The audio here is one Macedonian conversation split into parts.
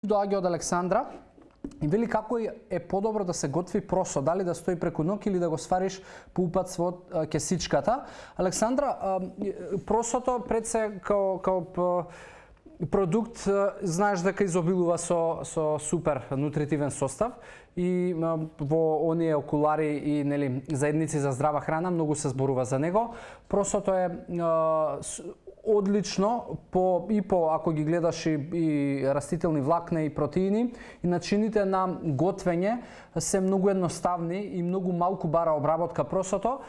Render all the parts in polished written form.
Доаѓа од Александра и вели како е подобро да се готви просо, дали да стои преку ноќ или да го свариш по упат во кесичката. Александра, просото пред се као продукт знаеш дека изобилува со супер нутритивен состав и во оние окулари и нели заедници за здрава храна многу се зборува за него. Просото е одлично по ако ги гледаш и растителни влакна и протеини, и начините на готвење се многу едноставни и многу малку бара обработка просото.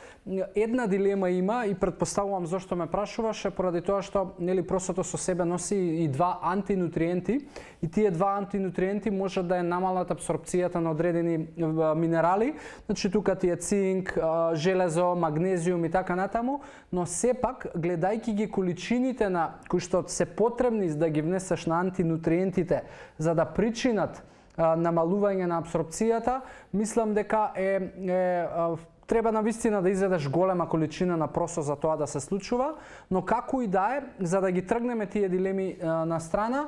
Една дилема има и претпоставувам зошто ме прашуваш, поради тоа што нели просото со себе носи и два антинутриенти и тие два антинутриенти може да е намалат апсорбцијата на одредени минерали. Значи тука ти е цинк, железо, магнезиум и така натаму, но сепак гледајќи ги количините на кои што се потребни да ги внесеш на антинутриентите за да причинат намалување на апсорбцијата, мислам дека треба навистина да изедеш голема количина на просо за тоа да се случува, но како и да е, за да ги тргнеме тие дилеми на страна,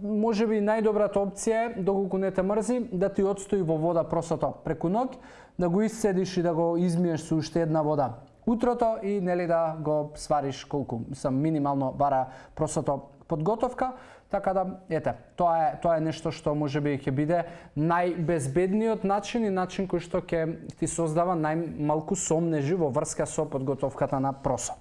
можеби најдобрата опција е, доколку не те мрзи, да ти отстои во вода просото преку ноќ, да го исцедиш и да го измиеш со уште една вода утрото и нели да го свариш колку минимално бара просото подготовка. Така да, ете, тоа е нешто што можеби ќе биде најбезбедниот начин и начин кој што ќе ти создава најмалку сомнежи во врска со подготовката на просо.